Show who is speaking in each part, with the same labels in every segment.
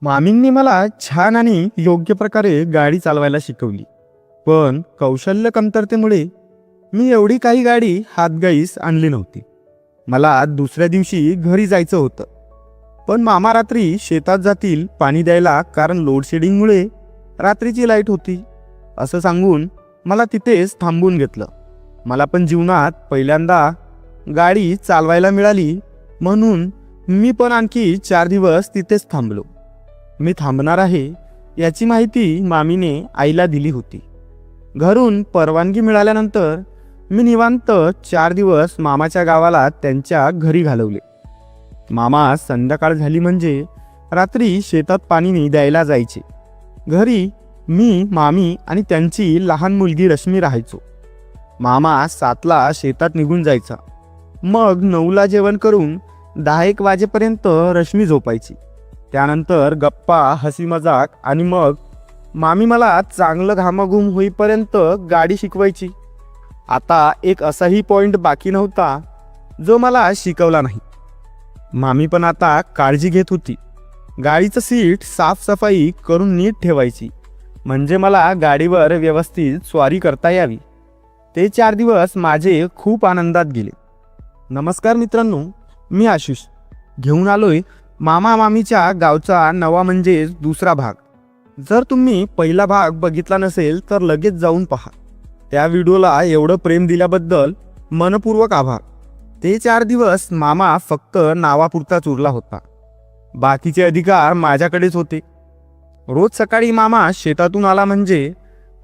Speaker 1: मामींनी मला छान आणि योग्य प्रकारे गाडी चालवायला शिकवली. पण कौशल्य कमतरतेमुळे मी एवढी काही गाडी हातगाईस आणली नव्हती. मला दुसऱ्या दिवशी घरी जायचं होतं. पण मामा रात्री शेतात जातील पाणी द्यायला, कारण लोडशेडिंगमुळे रात्रीची लाईट होती असं सांगून मला तिथेच थांबून घेतलं. मला पण जीवनात पहिल्यांदा गाडी चालवायला मिळाली, म्हणून मी पण आणखी 4 दिवस तिथेच थांबलो. मी थांबणार आहे याची माहिती मामीने आईला दिली होती. घरून परवानगी मिळाल्यानंतर मी निवांत 4 दिवस मामाच्या गावाला त्यांच्या घरी घालवले. मामा संध्याकाळ झाली म्हणजे रात्री शेतात पाणी द्यायला जायचे. घरी मी, मामी आणि त्यांची लहान मुलगी रश्मी राहायचो. मामा 7ला शेतात निघून जायचा. मग 9ला जेवण करून 10-1 वाजेपर्यंत रश्मी झोपायची. त्यानंतर गप्पा, हसी मजाक आणि मग मामी मला चांगलं घामाघूम होईपर्यंत गाडी शिकवायची. आता एक असाही पॉईंट बाकी नव्हता जो मला शिकवला नाही. मामी पण आता काळजी घेत होती. गाडीचं सीट साफसफाई करून नीट ठेवायची, म्हणजे मला गाडीवर व्यवस्थित स्वारी करता यावी. ते 4 दिवस माझे खूप आनंदात गेले. नमस्कार मित्रांनो, मी आशिष घेऊन आलोय मामा मामीच्या गावचा नवा म्हणजेच दुसरा भाग. जर तुम्ही पहिला भाग बघितला नसेल तर लगेच जाऊन पहा. त्या व्हिडिओला एवढं प्रेम दिल्याबद्दल मनपूर्वक आभार. ते 4 दिवस मामा फक्त नावापुरताच उरला होता. बाकीचे अधिकार माझ्याकडेच होते. रोज सकाळी मामा शेतातून आला म्हणजे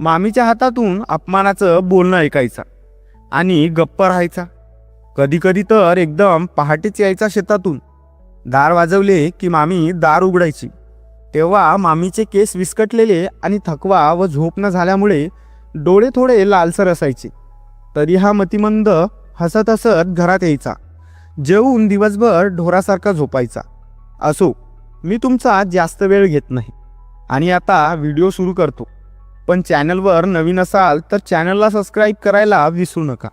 Speaker 1: मामीच्या हातातून अपमानाचं बोलणं ऐकायचा आणि गप्प राहायचा. कधी कधी तर एकदम पहाटेच यायचा शेतातून. दार वाजवले की मामी दार उघडायची. तेव्हा मामीचे केस विस्कटलेले आणि थकवा व झोप न झाल्यामुळे डोळे थोडे लालसर असायचे. तरी हा मतिमंद हसत हसत घरात यायचा. जेवून दिवसभर ढोरासारखा झोपायचा. असो, मी तुमचा जास्त वेळ घेत नाही आणि आता व्हिडिओ सुरू करतो. पण चॅनलवर नवीन असाल तर चॅनलला सबस्क्राईब करायला विसरू नका.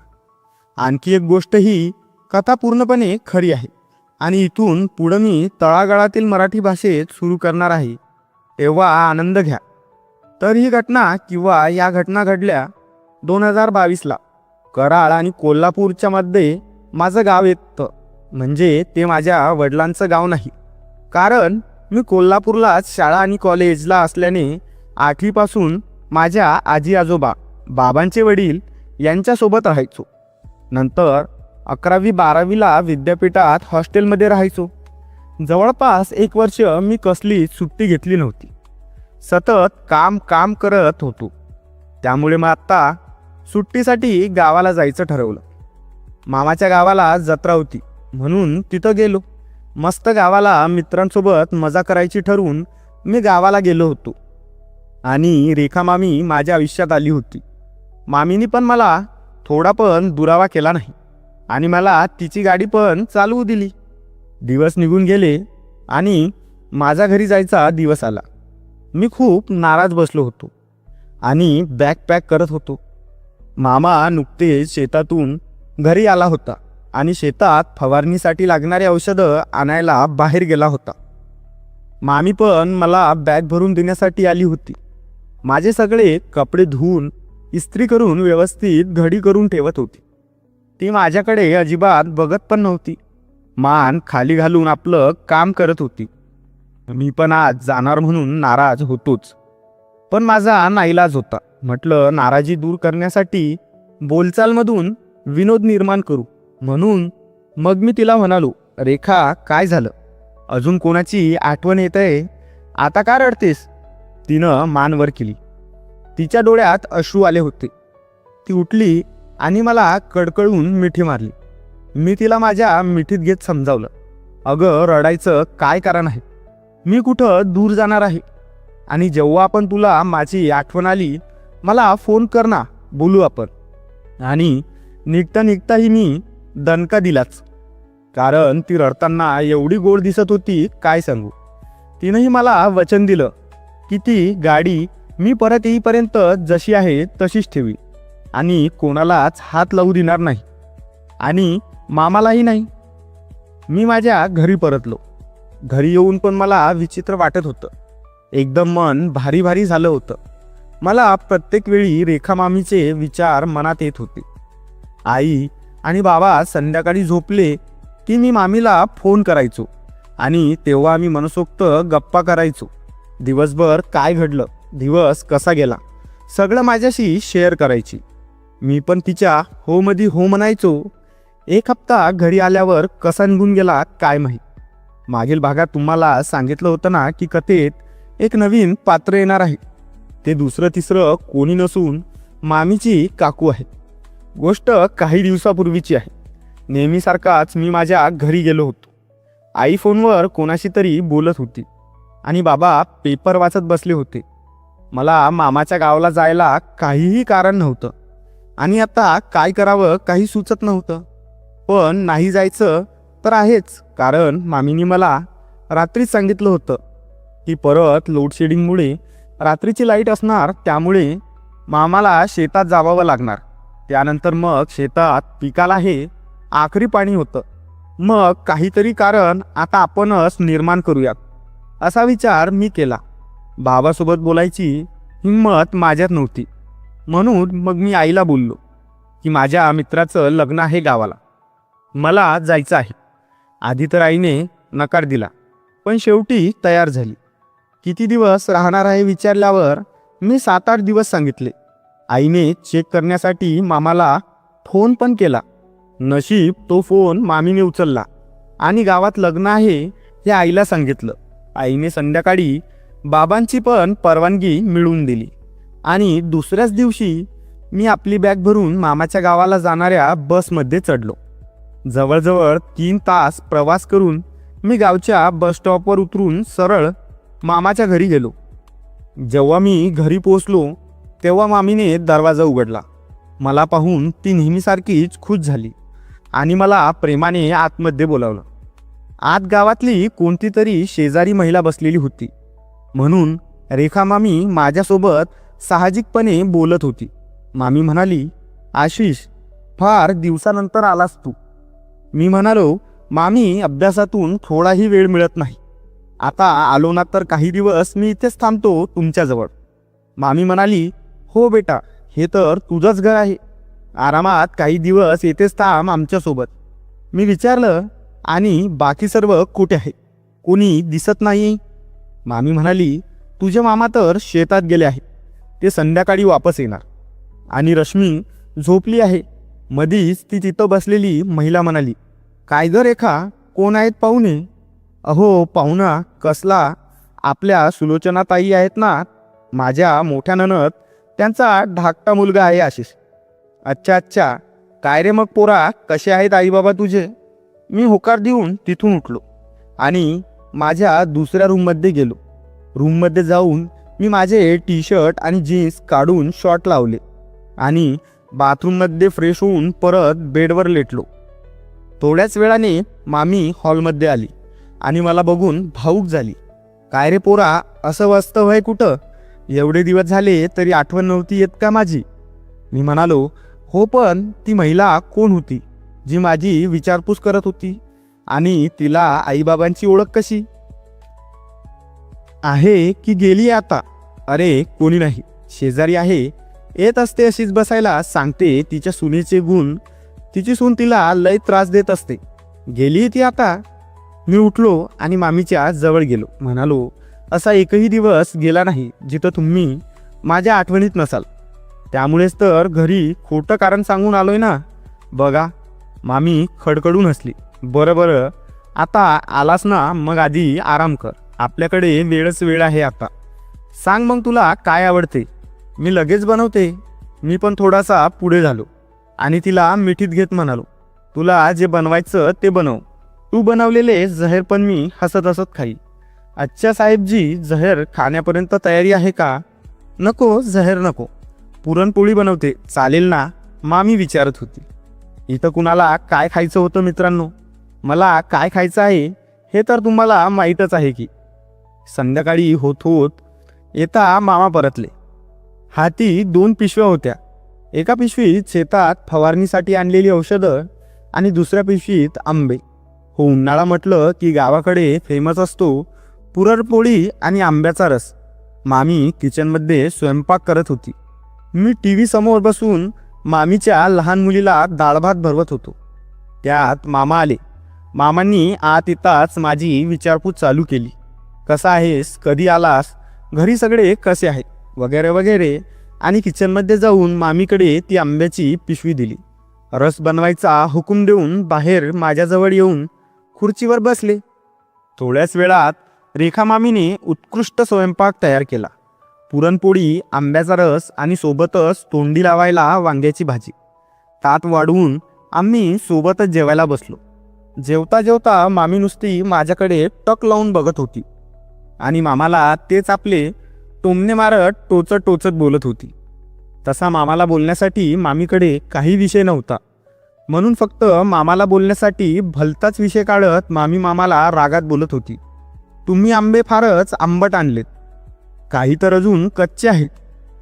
Speaker 1: आणखी एक गोष्ट, ही कथा पूर्णपणे खरी आहे आणि इथून पुढं मी तळागाळातील मराठी भाषेत सुरू करणार आहे, तेव्हा आनंद घ्या. तर ही घटना किंवा या घटना घडल्या 2022ला. कराड आणि कोल्हापूरच्या मध्ये माझं गाव येतं. म्हणजे ते माझ्या वडिलांचं गाव नाही, कारण मी कोल्हापूरलाच शाळा आणि कॉलेजला असल्याने 8वीपासून माझ्या आजी आजोबा, बाबांचे वडील यांच्यासोबत राहायचो. नंतर 11वी-12वीला विद्यापीठात हॉस्टेलमध्ये राहायचो. जवळपास 1 वर्ष मी कसलीच सुट्टी घेतली नव्हती. सतत काम करत होतो. त्यामुळे मग आत्ता सुट्टीसाठी गावाला जायचं ठरवलं. मामाच्या गावाला जत्रा होती म्हणून तिथं गेलो. मस्त गावाला मित्रांसोबत मजा करायची ठरवून मी गावाला गेलो होतो आणि रेखा मामी माझ्या आयुष्यात आली होती. मामीनी पण मला थोडा पण दुरावा केला नाही आणि मला तिची गाडी पण चालवू दिली. दिवस निघून गेले आणि माझ्या घरी जायचा दिवस आला. मी खूप नाराज बसलो होतो आणि बॅग पॅक करत होतो. मामा नुकतेच शेतातून घरी आला होता आणि शेतात फवारणीसाठी लागणारी औषधं आणायला बाहेर गेला होता. मामी पण मला बॅग भरून देण्यासाठी आली होती. माझे सगळे कपडे धुवून इस्त्री करून व्यवस्थित घडी करून ठेवत होती. ती माझ्याकडे अजिबात बघत पण नव्हती. मान खाली घालून आपलं काम करत होती. मी पण आज जाणार म्हणून नाराज होतोच, पण माझा नाईलाज होता. म्हटलं, नाराजी दूर करण्यासाठी बोलचालमधून विनोद निर्माण करू. म्हणून मग मी तिला म्हणालो, रेखा काय झालं? अजून कोणाची आठवण येत आहे? आता का रडतेस? तिनं मान वर केली. तिच्या डोळ्यात अश्रू आले होते. ती उठली आणि मला कडकडून मिठी मारली. मी तिला माझ्या मिठीत घेत समजावलं, अगं रडायचं काय कारण आहे? मी कुठं दूर जाणार आहे आणि जेव्हा पण तुला माझी आठवण आली मला फोन कर ना, बोलू आपण. आणि निघता निघताही मी दणका दिलाच, कारण ती रडताना एवढी गोड दिसत होती काय सांगू. तिनंही मला वचन दिलं की ती गाडी मी परत येईपर्यंत जशी आहे तशीच ठेवी आणि कोणालाच हात लावू देणार नाही आणि मामालाही नाही. मी माझ्या घरी परतलो. घरी येऊन पण मला विचित्र वाटत होतं. एकदम मन भारी भारी झालं होतं. मला प्रत्येक वेळी रेखा मामीचे विचार मनात येत होते. आई आणि बाबा संध्याकाळी झोपले की मी मामीला फोन करायचो आणि तेव्हा आम्ही मनसोक्त गप्पा करायचो. दिवसभर काय घडलं, दिवस कसा गेला, सगळं माझ्याशी शेअर करायची. मी पण तिच्या हो मध्ये हो म्हणायचो. एक हप्ता घरी आल्यावर कसा निघून गेला काय माहीत. मागील भागात तुम्हाला सांगितलं होतं ना की कथेत एक नवीन पात्र येणार आहे. ते दुसरं तिसरं कोणी नसून मामीची काकू आहे. गोष्ट काही दिवसापूर्वीची आहे. नेहमीसारखाच मी माझ्या घरी गेलो होतो. आई फोनवर कोणाशी तरी बोलत होती आणि बाबा पेपर वाचत बसले होते. मला मामाच्या गावाला जायला काहीही कारण नव्हतं आणि आता काय करावं काही सुचत नव्हतं. पण नाही जायचं तर आहेच, कारण मामीनी मला रात्रीच सांगितलं होतं की परत लोडशेडिंगमुळे रात्रीची लाईट असणार, त्यामुळे मामाला शेतात जावावं लागणार. त्यानंतर मग शेतात पिकाला हे आखरी पाणी होतं. मग काहीतरी कारण आता आपणच निर्माण करूयात असा विचार मी केला. बाबासोबत बोलायची हिंमत माझ्यात नव्हती, म्हणून मग मी आईला बोललो की माझ्या मित्राचं लग्न आहे गावाला, मला जायचं आहे. आधी तर आईने नकार दिला, पण शेवटी तयार झाली. किती दिवस राहणार आहे विचारल्यावर मी 7-8 दिवस सांगितले. आईने चेक करण्यासाठी मामाला फोन पण केला. नशीब तो फोन मामीने उचलला आणि गावात लग्न आहे हे आईला सांगितलं. आईने संध्याकाळी बाबांची पण परवानगी मिळवून दिली आणि दुसऱ्याच दिवशी मी आपली बॅग भरून मामाच्या गावाला जाणाऱ्या बसमध्ये चढलो. जवळजवळ 3 तास प्रवास करून मी गावच्या बस स्टॉपवर उतरून सरळ मामाच्या घरी गेलो. जेव्हा मी घरी पोहोचलो तेव्हा मामीने दरवाजा उघडला. मला पाहून ती नेहमीसारखीच खुश झाली आणि मला प्रेमाने आतमध्ये बोलावलं. आत गावातली कोणती तरी शेजारी महिला बसलेली होती, म्हणून रेखा मामी माझ्यासोबत साहजिकपणे बोलत होती. मामी म्हणाली, आशिष, फार दिवसानंतर आलास तू. मी म्हणालो, मामी, अभ्यासातून थोडाही वेळ मिळत नाही. आता आलो ना तर काही दिवस मी इथेच थांबतो तुमच्याजवळ. मामी म्हणाली, हो बेटा, हे तर तुझंच घर आहे. आरामात काही दिवस येथेच थांब आमच्यासोबत. मी विचारलं, आणि बाकी सर्व कुठे आहे? कोणी दिसत नाही. मामी म्हणाली, तुझे मामा तर शेतात गेले आहे, ते संध्याकाळी वापस येणार. आणि रश्मी झोपली आहे. मधीच ती तिथं बसलेली महिला म्हणाली, काय ग रेखा, कोण आहेत पाहुणे? अहो पाहुणा कसला, आपल्या सुलोचनाताई आहेत ना, माझ्या मोठ्या नणद, त्यांचा धाकटा मुलगा आहे आशिष. अच्छा अच्छा, काय रे मग पोरा, कसे आहेत आई बाबा तुझे? मी होकार देऊन तिथून उठलो आणि माझ्या दुसऱ्या रूममध्ये गेलो. रूममध्ये जाऊन मी माझे टी शर्ट आणि जीन्स काढून शॉर्ट लावले आणि बाथरूममध्ये फ्रेश होऊन परत बेडवर लेटलो. थोड्याच वेळाने मामी हॉलमध्ये आली आणि मला बघून भावूक झाली. काय रे पोरा, असं वास्तव आहे कुठं? एवढे दिवस झाले तरी आठवण नव्हती येत का माझी? मी म्हणालो, हो, पण ती महिला कोण होती जी माझी विचारपूस करत होती, आणि तिला आईबाबांची ओळख कशी आहे की गेली आता? अरे कोणी नाही, शेजारी आहे, येत असते अशीच बसायला. सांगते तिच्या सुनेचे गुण, तिची सून तिला लय त्रास देत असते. गेली ती आता. मी उठलो आणि मामीच्या जवळ गेलो. म्हणालो, असा एकही दिवस गेला नाही जिथं तुम्ही माझ्या आठवणीत नसाल. त्यामुळेच तर घरी खोटं कारण सांगून आलोय ना. बघा, मामी खडखडून हसली. बरं बरं, आता आलास ना, मग आधी आराम कर. आपल्याकडे वेळच वेळ आहे आता. सांग मग तुला काय आवडते, मी लगेच बनवते. मी पण थोडासा पुढे झालो आणि तिला मिठीत घेत म्हणालो, तुला जे बनवायचं ते बनव. तू बनवलेले जहर पण मी हसत हसत खाई. अच्छा साहेबजी, जहर खाण्यापर्यंत तयारी आहे का? नको, जहर नको, पुरणपोळी बनवते, चालेल ना? मामी विचारत होती. इथं कुणाला काय खायचं होतं मित्रांनो? मला काय खायचं आहे हे तर तुम्हाला माहीतच आहे की. संध्याकाळी होत होत येता मामा परतले. हाती 2 पिशव्या होत्या. एका पिशवीत शेतात फवारणीसाठी आणलेली औषधं आणि दुसऱ्या पिशवीत आंबे. हो, उन्हाळा म्हटलं की गावाकडे फेमस असतो पुरणपोळी आणि आंब्याचा रस. मामी किचनमध्ये स्वयंपाक करत होती. मी टी व्ही समोर बसून मामीच्या लहान मुलीला डाळ भात भरवत होतो. त्यात मामा आले. मामांनी आत येताच माझी विचारपूस चालू केली. कसा आहेस, कधी आलास, घरी सगळे कसे आहेत, वगैरे वगैरे. आणि किचनमध्ये जाऊन मामीकडे ती आंब्याची पिशवी दिली. रस बनवायचा हुकूम देऊन बाहेर माझ्याजवळ येऊन खुर्चीवर बसले. थोड्याच वेळात रेखा मामीने उत्कृष्ट स्वयंपाक तयार केला. पुरणपोळी, आंब्याचा रस आणि सोबतच तोंडी लावायला वांग्याची भाजी. ताट वाढवून आम्ही सोबतच जेवायला बसलो. जेवता जेवता मामी नुसती माझ्याकडे टक लावून बघत होती आणि मामाला तेच आपले टोमणे मारत टोचत टोचत बोलत होती. तसा मामाला बोलण्यासाठी मामीकडे काही विषय नव्हता, म्हणून फक्त मामाला बोलण्यासाठी भलताच विषय काढत मामी मामाला रागात बोलत होती. तुम्ही आंबे फारच आंबट आणलेत, काही तर अजून कच्चे आहेत,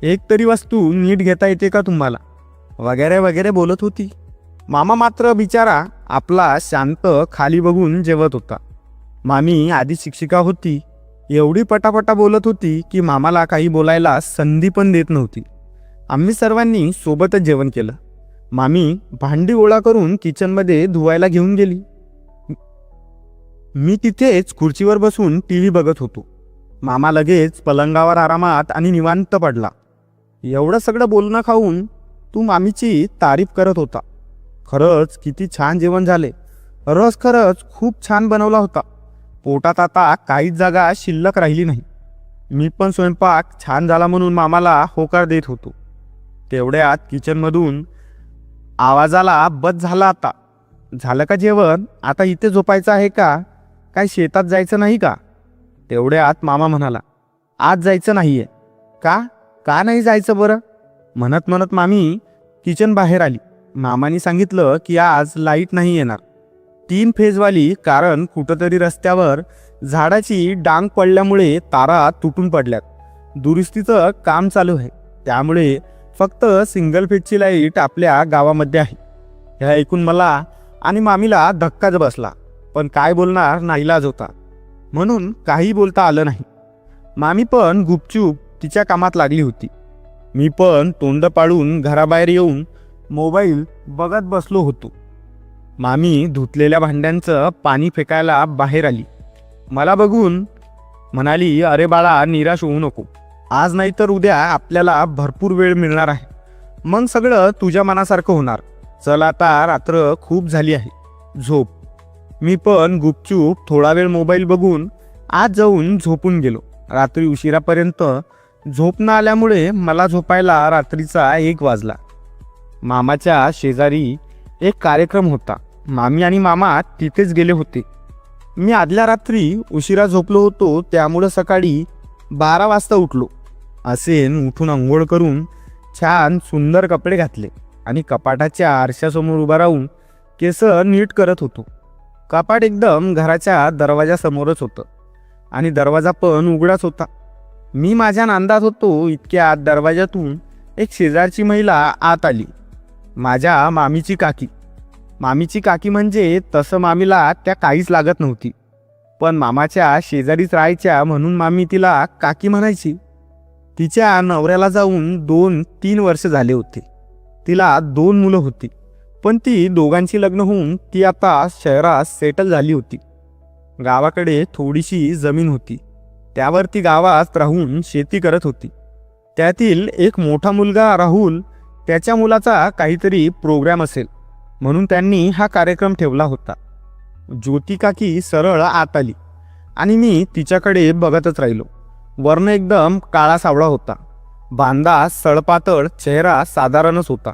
Speaker 1: एक तरी वस्तू नीट घेता येते का तुम्हाला, वगैरे वगैरे बोलत होती. मामा मात्र बिचारा आपला शांत खाली बघून जेवत होता. मामी आधी शिक्षिका होती. एवढी पटापटा बोलत होती की मामाला काही बोलायला संधी पण देत नव्हती. आम्ही सर्वांनी सोबतच जेवण केलं. मामी भांडी गोळा करून किचनमध्ये धुवायला घेऊन गेली. मी तिथेच खुर्चीवर बसून टी व्ही बघत होतो. मामा लगेच पलंगावर आरामात आणि निवांत पडला. एवढं सगळं बोलणं खाऊन तू मामीची तारीफ करत होता. खरंच किती छान जेवण झाले. रस खरंच खूप छान बनवला होता. पोटात आता काहीच जागा शिल्लक राहिली नाही. मी पण स्वयंपाक छान झाला म्हणून मामाला होकार देत होतो. तेवढ्यात किचनमधून आवाज आला, बस झाला आता. झालं का जेवण? आता इथे झोपायचं आहे का? काय शेतात जायचं नाही का? तेवढ्यात मामा म्हणाला, आज जायचं नाहीये. का? का नाही जायचं बरं? म्हणत म्हणत मामी किचन बाहेर आली. मामाने सांगितलं की आज लाईट नाही येणार, 3 फेजवाली, कारण कुठंतरी रस्त्यावर झाडाची डांग पडल्यामुळे तारा तुटून पडल्यात. दुरुस्तीचं काम चालू आहे, त्यामुळे फक्त सिंगल फेजची लाईट आपल्या गावामध्ये आहे. हे ऐकून मला आणि मामीला धक्काच बसला, पण काय बोलणार, नाईलाज होता, म्हणून काही बोलता आलं नाही. मामी पण गुपचूप तिच्या कामात लागली होती. मी पण तोंड पाडून घराबाहेर येऊन मोबाईल बघत बसलो होतो. मामी धुतलेल्या भांड्यांचं पाणी फेकायला बाहेर आली. मला बघून म्हणाली, अरे बाळा, निराश होऊ नको. आज नाही तर उद्या आपल्याला भरपूर वेळ मिळणार आहे, मग सगळं तुझ्या मनासारखं होणार. चल आता, रात्र खूप झाली आहे, झोप. मी पण गुपचूप थोडा वेळ मोबाईल बघून आज जाऊन झोपून गेलो. रात्री उशिरापर्यंत झोप न आल्यामुळे मला झोपायला रात्रीचा 1 वाजला. मामाच्या शेजारी एक कार्यक्रम होता. मामी आणि मामा तिथेच गेले होते. मी आदल्या रात्री उशिरा झोपलो होतो, त्यामुळं सकाळी 12 वाजता उठलो. असेन उठून अंघोळ करून छान सुंदर कपडे घातले आणि कपाटाच्या आरशासमोर उभा राहून केस नीट करत होतो. कपाट एकदम घराच्या दरवाजासमोरच होतं आणि दरवाजा पण उघडाच होता. मी माझ्या नांदात होतो, इतक्यात दरवाजातून एक शेजारची महिला आत आली. माझ्या मामीची काकी. मामीची काकी म्हणजे तसं मामीला त्या काहीच लागत नव्हती, पण मामाच्या शेजारीच राहायच्या म्हणून मामी तिला काकी म्हणायची. तिच्या नवऱ्याला जाऊन 2-3 वर्ष झाले होते. तिला 2 मुलं होती, पण ती दोघांची लग्न होऊन ती आता शहरात सेटल झाली होती. गावाकडे थोडीशी जमीन होती, त्यावर ती गावात राहून शेती करत होती. त्यातील एक मोठा मुलगा राहुल, त्याच्या मुलाचा काहीतरी प्रोग्राम असेल म्हणून त्यांनी हा कार्यक्रम ठेवला होता. ज्योती काकी सरळ आत आली आणि मी तिच्याकडे बघतच राहिलो. वर्ण एकदम काळा सावळा होता, बांधा सळपातळ, चेहरा साधारणच होता.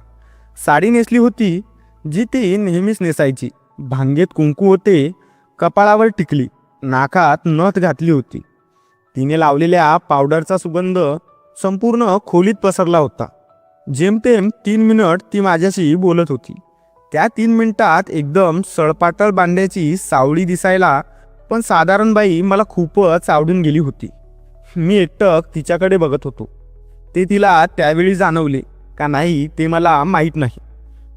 Speaker 1: साडी नेसली होती जी ती नेहमीच नेसायची. भांगेत कुंकू होते, कपाळावर टिकली, नाकात नथ घातली होती. तिने लावलेल्या पावडरचा सुगंध संपूर्ण खोलीत पसरला होता. जेमतेम 3 मिनिट ती माझ्याशी बोलत होती. त्या 3 मिनिटात एकदम सळपातळ बांध्याची सावळी दिसायला पण साधारण बाई मला खूपच आवडून गेली होती. मी एकटक तिच्याकडे बघत होतो. ते तिला त्यावेळी जाणवले का नाही ते मला माहीत नाही,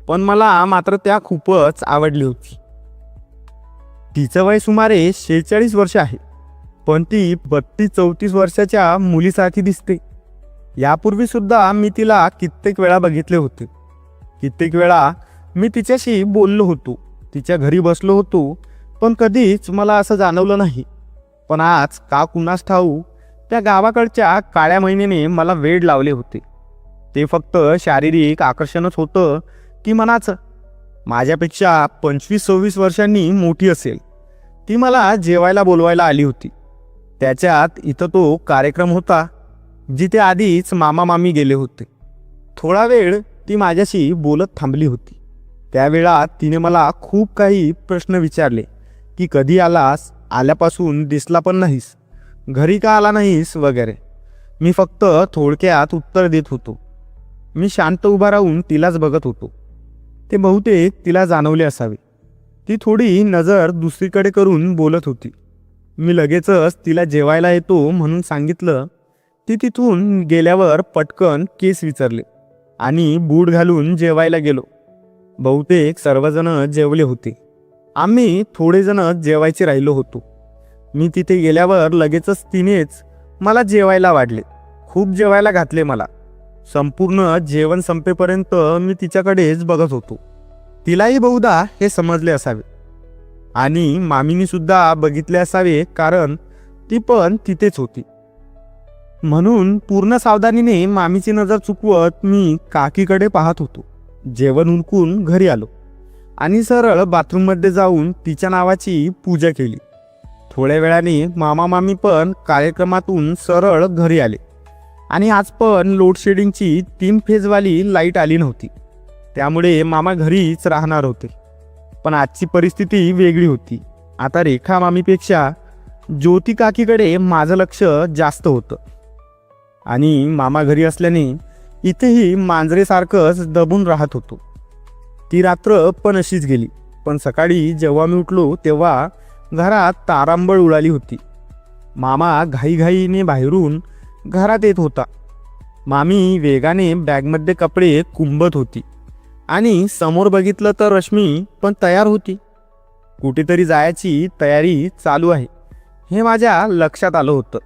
Speaker 1: पण मला मात्र त्या खूपच आवडली होती. तिचं वय सुमारे 46 वर्ष आहे, पण ती 32-34 वर्षाच्या मुलीसारखी दिसते. यापूर्वी सुद्धा मी तिला कित्येक वेळा बघितले होते. कित्येक वेळा मी तिच्याशी बोललो होतो, तिच्या घरी बसलो होतो, पण कधीच मला असं जाणवलं नाही. पण आज का कुणास ठाऊक त्या गावाकडच्या काळ्या मैनेने मला वेड लावले होते. ते फक्त शारीरिक आकर्षणच होतं की मनाचं. माझ्यापेक्षा 25-26 वर्षांनी मोठी असेल. ती मला जेवायला बोलवायला आली होती. त्याच्यात इथं तो कार्यक्रम होता जिथे आधीच मामा मामी गेले होते. थोडा वेळ ती माझ्याशी बोलत थांबली होती. त्यावेळात तिने मला खूप काही प्रश्न विचारले की कधी आलास, आल्यापासून दिसला पण नाहीस, घरी का आला नाहीस वगैरे. मी फक्त थोडक्यात उत्तर देत होतो. मी शांत उभा राहून तिलाच बघत होतो. ते बहुतेक तिला जाणवले असावे. ती थोडी नजर दुसरीकडे करून बोलत होती. मी लगेचच तिला जेवायला येतो म्हणून सांगितलं. ती तिथून गेल्यावर पटकन केस विचारले आणि बूट घालून जेवायला गेलो. बहुतेक सर्वजण जेवले होते. आम्ही थोडेजण जेवायचे राहिलो होतो. मी तिथे गेल्यावर लगेचच तिनेच मला जेवायला वाढले. खूप जेवायला घातले मला. संपूर्ण जेवण संपेपर्यंत मी तिच्याकडेच बघत होतो. तिलाही बहुधा हे समजले असावे आणि मामीनी सुद्धा बघितले असावे, कारण ती पण तिथेच होती. म्हणून पूर्ण सावधानीने मामीची नजर चुकवत मी काकीकडे पाहत होतो. जेवण उरकून घरी आलो आणि सरळ बाथरूममध्ये जाऊन तिच्या नावाची पूजा केली. थोड्या वेळाने मामा मामी पण कार्यक्रमातून सरळ घरी आले आणि आज पण लोडशेडिंगची 3 फेजवाली लाईट आली नव्हती. त्यामुळे मामा घरीच राहणार होते. पण आजची परिस्थिती वेगळी होती. आता रेखा मामीपेक्षा ज्योती काकीकडे माझं लक्ष जास्त होतं आणि मामा घरी असल्याने इथेही मांजरेसारखंच दबून राहत होतो. ती रात्र पण अशीच गेली. पण सकाळी जेव्हा मी उठलो तेव्हा घरात तारांबळ उडाली होती. मामा घाईघाईने बाहेरून घरात येत होता. मामी वेगाने बॅगमध्ये कपडे कुंबत होती आणि समोर बघितलं तर रश्मी पण तयार होती. कुठेतरी जायची तयारी चालू आहे हे माझ्या लक्षात आलं होतं.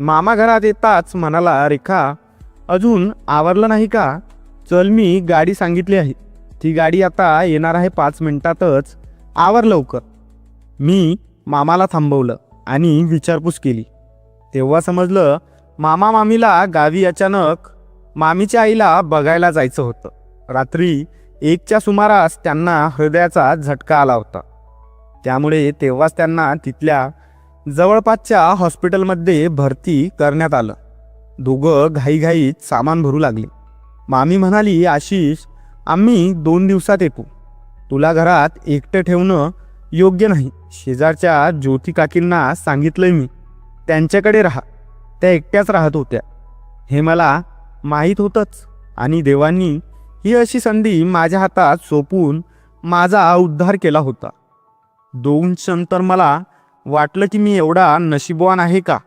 Speaker 1: मामा घरात येताच म्हणाला, रेखा अजून आवरलं नाही का? चल, मी गाडी सांगितली आहे, ती गाडी आता येणार आहे 5 मिनिटातच, आवर लवकर. मी मामाला थांबवलं आणि विचारपूस केली. तेव्हा समजलं मामा मामीला गावी अचानक मामीच्या आईला बघायला जायचं होतं. रात्री 1च्या सुमारास त्यांना हृदयाचा झटका आला होता. त्यामुळे तेव्हाच त्यांना तिथल्या जवळपासच्या हॉस्पिटलमध्ये भरती करण्यात आलं. दोघं घाईघाईत सामान भरू लागले. मामी म्हणाली, आशिष आम्ही 2 दिवसात येतो. तुला घरात एकटं ठेवणं योग्य नाही. शेजारच्या ज्योती काकींना सांगितलंय मी, त्यांच्याकडे राहा. त्या एकट्याच राहत होत्या हे मला माहीत होतंच आणि देवांनी ही अशी संधी माझ्या हातात सोपून माझा उद्धार केला होता. 2 क्षण तर मला वाटलं की मी एवढा नशीबवान आहे का.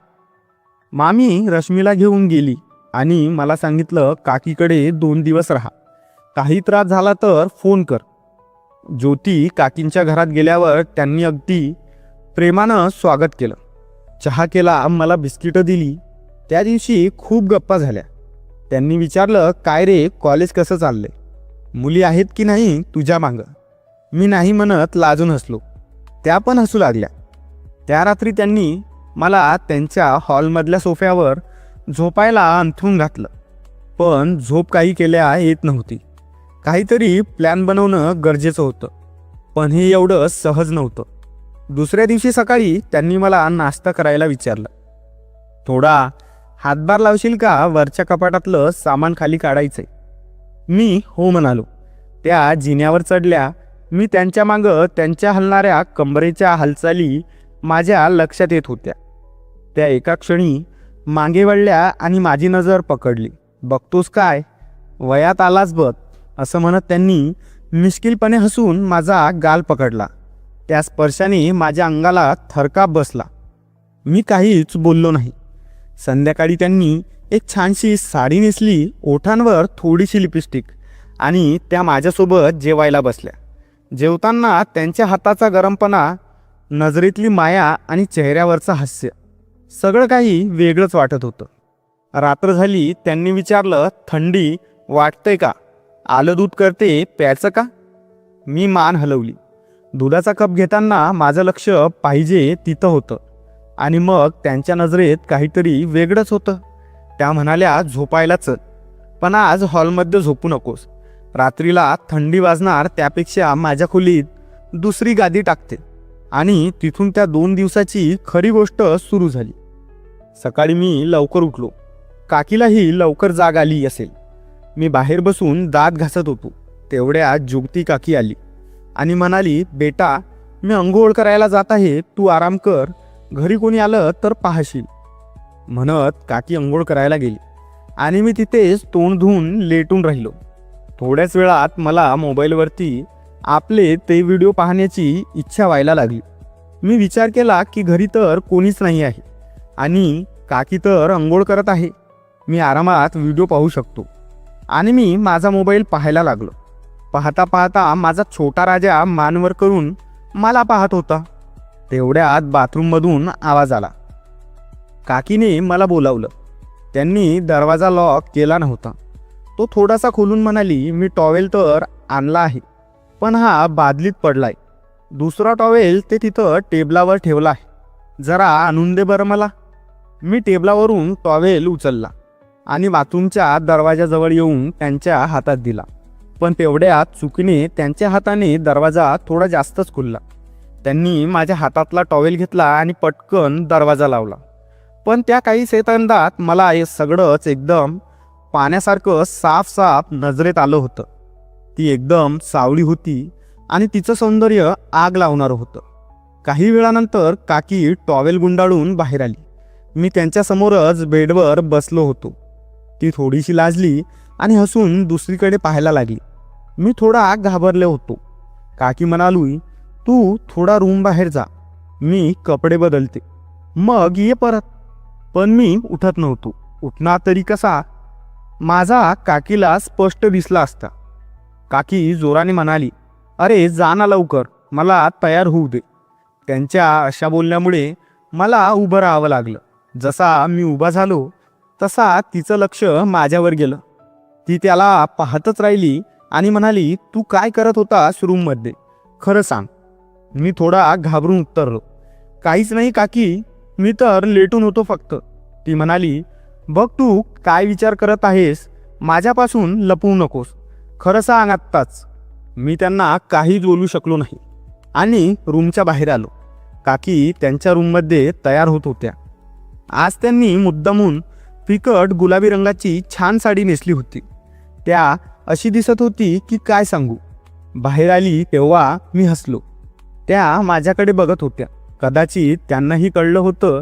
Speaker 1: मामी रश्मीला घेऊन गेली आणि मला सांगितलं, काकीकडे 2 दिवस राहा. काही त्रास झाला तर फोन कर. ज्योती काकींच्या घरात गेल्यावर त्यांनी अगदी प्रेमानं स्वागत केलं. चहा केला, मला बिस्किटं दिली. त्या दिवशी खूप गप्पा झाल्या. त्यांनी विचारलं, काय रे, कॉलेज कसं चाललंय? मुली आहेत की नाही तुझ्या मागं? मी नाही म्हणत लाजून हसलो. त्या पण हसू लागल्या. त्या रात्री त्यांनी मला त्यांच्या हॉलमधल्या सोफ्यावर झोपायला अंथरूण घातलं. पण झोप काही केल्या येत नव्हती. काहीतरी प्लॅन बनवणं गरजेचं होतं, पण हे एवढं सहज नव्हतं. दुसऱ्या दिवशी सकाळी त्यांनी मला नाश्ता करायला विचारलं. थोडा हातभार लावशील का? वरच्या कपाटातलं सामान खाली काढायचंय. मी हो म्हणालो. त्या जिन्यावर चढल्या. मी त्यांच्या मागं त्यांच्या हलणाऱ्या कंबरेच्या हालचाली माझ्या लक्षात येत होत्या. त्या एका क्षणी मागे वळल्या आणि माझी नजर पकडली. बघतोस काय, वयात आलाच बघ, असं म्हणत त्यांनी मिश्किलपणे हसून माझा गाल पकडला. त्या स्पर्शाने माझ्या अंगाला थरकाप बसला. मी काहीच बोललो नाही. संध्याकाळी त्यांनी एक छानशी साडी नेसली, ओठांवर थोडीशी लिपस्टिक, आणि त्या माझ्यासोबत जेवायला बसल्या. जेवताना त्यांच्या हाताचा गरमपणा नजरेतली माया आणि चेहऱ्यावरचं हास्य, सगळं काही वेगळंच वाटत होतं. रात्र झाली. त्यांनी विचारलं, थंडी वाटतंय का? आलं दूध करते प्यायचं का? मी मान हलवली. दुधाचा कप घेताना माझं लक्ष पाहिजे तिथं होतं आणि मग त्यांच्या नजरेत काहीतरी वेगळंच होतं. त्या म्हणाल्या, झोपायला चल, पण आज हॉलमध्ये झोपू नकोस. रात्रीला थंडी वाजणार, त्यापेक्षा माझ्या खोलीत दुसरी गादी टाकते. आणि तिथून त्या 2 दिवसाची खरी गोष्ट सुरू झाली. सकाळी मी लवकर उठलो. काकीलाही लवकर जाग आली असेल. मी बाहेर बसून दात घासत होतो. तेवढ्यात जुगती काकी आली आणि म्हणाली, बेटा, मी अंघोळ करायला जात आहे, तू आराम कर, घरी कोणी आलं तर पाहशील. म्हणत काकी अंघोळ करायला गेली आणि मी तिथेच तोंड धुवून लेटून राहिलो. थोड्याच वेळात मला मोबाईलवरती आपले ते व्हिडिओ पाहण्याची इच्छा व्हायला लागली. मी विचार केला की घरी तर कोणीच नाही आहे आणि काकी तर अंघोळ करत आहे. मी आरामात व्हिडिओ पाहू शकतो. आणि मी माझा मोबाईल पाहायला लागलो. पाहता पाहता माझा छोटा राजा मानवर करून मला पाहत होता. तेवढ्यात बाथरूममधून आवाज आला. काकीने मला बोलावलं. त्यांनी दरवाजा लॉक केला नव्हता. तो थोडासा खोलून म्हणाली, मी टॉवेल तर आणला आहे, पण हा बादलीत पडलाय. दुसरा टॉवेल ते तिथं टेबलावर ठेवला आहे, जरा आणून दे बरं मला. मी टेबलावरून टॉवेल उचलला आणि बाथरूमच्या दरवाजाजवळ येऊन त्यांच्या हातात दिला. पण तेवढ्यात चुकीने त्यांच्या हाताने दरवाजा थोडा जास्तच खुलला. त्यांनी माझ्या हातातला टॉवेल घेतला आणि पटकन दरवाजा लावला. पण त्या काही सेकंदात मला हे सगळंच एकदम पाण्यासारखं साफ साफ नजरेत आलं होतं. ती एकदम सावळी होती आणि तिचं सौंदर्य आग लावणारं होतं. काही वेळानंतर काकी टॉवेल गुंडाळून बाहेर आली. मी त्यांच्यासमोरच बेडवर बसलो होतो. ती थोडीशी लाजली आणि हसून दुसरीकडे पाहायला लागली. मी थोडा घाबरले होतो. काकी म्हणाली, तू थोडा रूम बाहेर जा, मी कपडे बदलते, मग ये परत. पण मी उठत नव्हतो. उठणार तरी कसा? माझा काकीला स्पष्ट दिसला असता. काकी जोराने म्हणाली, अरे जा ना लवकर, मला तयार होऊ दे. त्यांच्या अशा बोलण्यामुळे मला उभं राहावं लागलं. जसा मी उभा झालो तसा तिचं लक्ष माझ्यावर गेलं. ती त्याला पाहतच राहिली आणि म्हणाली, तू काय करत होतास रूममध्ये, खरं सांग. मी थोडा घाबरून उत्तरलो, काहीच नाही काकी, मी तर लेटून होतो फक्त. ती म्हणाली, बघ तू काय विचार करत आहेस, माझ्यापासून लपवू नकोस, खरं सांग आत्ताच. मी त्यांना काहीच बोलू शकलो नाही आणि रूमच्या बाहेर आलो. काकी त्यांच्या रूममध्ये तयार होत होत्या. आज त्यांनी मुद्दामून फिकट गुलाबी रंगाची छान साडी नेसली होती. त्या अशी दिसत होती की काय सांगू. बाहेर आली तेव्हा मी हसलो. त्या माझ्याकडे बघत होत्या. कदाचित त्यांनाही कळलं होतं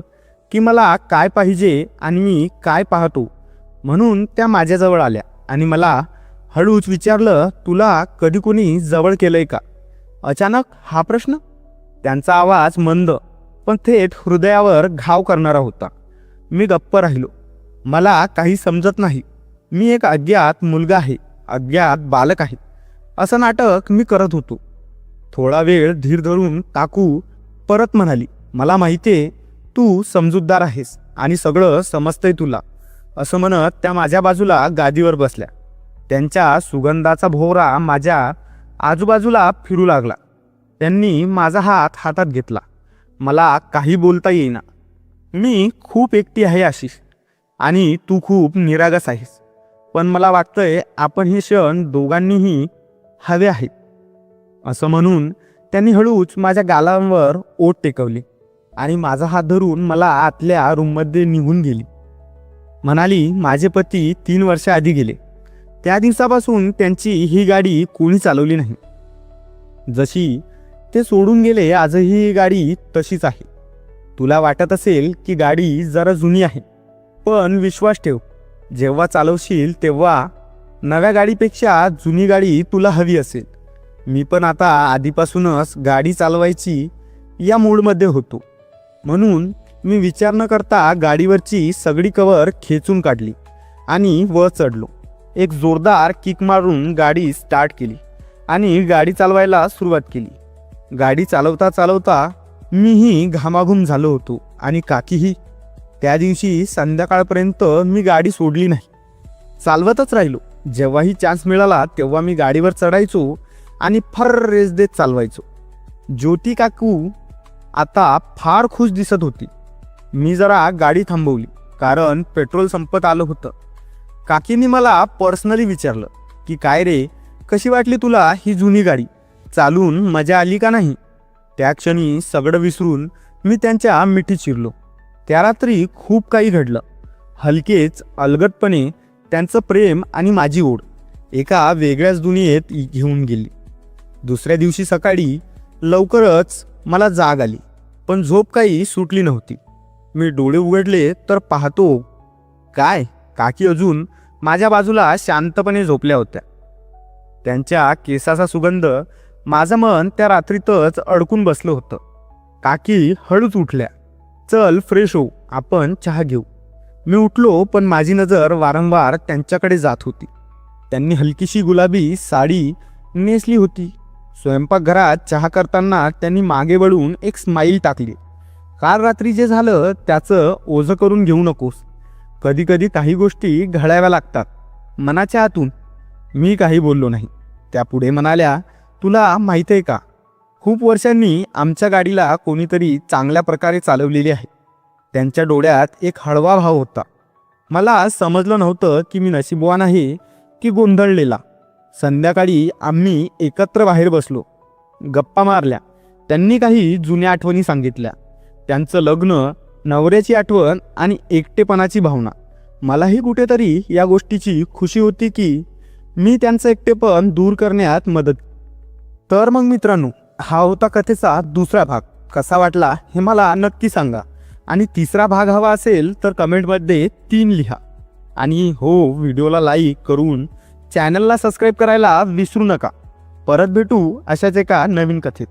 Speaker 1: की मला काय पाहिजे आणि मी काय पाहतो, म्हणून त्या माझ्याजवळ आल्या आणि मला हळूच विचारलं, तुला कधी कोणी जवळ केलंय का? अचानक हा प्रश्न. त्यांचा आवाज मंद पण थेट हृदयावर घाव करणारा होता. मी गप्प राहिलो. मला काही समजत नाही. मी एक अज्ञात मुलगा आहे, अज्ञात बालक आहे, असं नाटक मी करत होतो. थोडा वेळ धीर धरून काकू परत म्हणाली, मला माहितीये तू समजूतदार आहेस आणि सगळं समजतंय तुला. असं म्हणत त्या माझ्या बाजूला गादीवर बसल्या. त्यांच्या सुगंधाचा भोवरा माझ्या आजूबाजूला फिरू लागला. त्यांनी माझा हात हातात घेतला. मला काही बोलता येईना. मी खूप एकटी आहे आशिष, आणि तू खूप निरागस आहेस, पण मला वाटतंय आपण हे क्षण दोघांनीही हवे आहेत. असं म्हणून त्यांनी हळूच माझ्या गालांवर ओठ टेकवली आणि माझा हात धरून मला आतल्या रूममध्ये निघून गेली. म्हणाली, माझे पती 3 वर्ष आधी गेले. त्या दिवसापासून त्यांची ही गाडी कोणी चालवली नाही. जशी ते सोडून गेले आजही ही गाडी तशीच आहे. तुला वाटत असेल की गाडी जरा जुनी आहे, पण विश्वास ठेव, जेव्हा चालवशील तेव्हा नव्या गाडीपेक्षा जुनी गाडी तुला हवी असेल. मी पण आता आधीपासूनच गाडी चालवायची या मूडमध्ये होतो, म्हणून मी विचार न करता गाडीवरची सगळी कवर खेचून काढली आणि वर चढलो. एक जोरदार किक मारून गाडी स्टार्ट केली आणि गाडी चालवायला सुरुवात केली. गाडी चालवता चालवता मीही घामाघूम झालो होतो आणि काकीही. त्या दिवशी संध्याकाळपर्यंत मी गाडी सोडली नाही, चालवतच राहिलो. जेव्हाही चान्स मिळाला तेव्हा मी गाडीवर चढायचो आणि फर रेस देत चालवायचो. ज्योती काकू आता फार खुश दिसत होती. मी जरा गाडी थांबवली कारण पेट्रोल संपत आलं होतं. काकींनी मला पर्सनली विचारलं की काय रे, कशी वाटली तुला ही जुनी गाडी, चालून मजा आली का नाही. त्या क्षणी सगळं विसरून मी त्यांच्या मिठीत शिरलो. त्या रात्री खूप काही घडलं. हलकेच अलगदपणे त्यांचं प्रेम आणि माझी ओढ एका वेगळ्याच दुनियेत घेऊन गेली. दुसऱ्या दिवशी सकाळी लवकरच मला जाग आली, पण झोप काही सुटली नव्हती. मी डोळे उघडले तर पाहतो काय, काकी अजून माझ्या बाजूला शांतपणे झोपल्या होत्या. त्यांच्या केसाचा सुगंध माझं मन त्या रात्रीतच अडकून बसलं होतं. काकी हळूच उठल्या. चल फ्रेश हो, आपण चहा घेऊ. मी उठलो, पण माझी नजर वारंवार त्यांच्याकडे जात होती. त्यांनी हलकीशी गुलाबी साडी नेसली होती. स्वयंपाकघरात चहा करताना त्यांनी मागे वळून एक स्माईल टाकली. काल रात्री जे झालं त्याचं ओझं करून घेऊ नकोस. कधी कधी काही गोष्टी घडाव्या लागतात मनाच्या आतून. मी काही बोललो नाही. त्या पुढे म्हणाल्या, तुला माहिती आहे का, खूप वर्षांनी आमच्या गाडीला कोणीतरी चांगल्या प्रकारे चालवलेली आहे. त्यांच्या डोळ्यात एक हळवा भाव होता. मला समजलं नव्हतं की मी नशीबवान आहे की गोंधळलेला. संध्याकाळी आम्ही एकत्र बाहेर बसलो, गप्पा मारल्या. त्यांनी काही जुन्या आठवणी सांगितल्या. त्यांचं लग्न, नवऱ्याची आठवण आणि एकटेपणाची भावना. मलाही कुठेतरी या गोष्टीची खुशी होती की मी त्यांचं एकटेपण दूर करण्यात मदत. तर मग मित्रांनो, हा होता कथेचा दुसरा भाग. कसा वाटला हे मला नक्की सांगा. आणि तिसरा भाग हवा असेल तर कमेंटमध्ये 3 लिहा. आणि हो, व्हिडिओला लाईक करून चॅनलला सबस्क्राईब करायला विसरू नका. परत भेटू अशाच एका नवीन कथेत.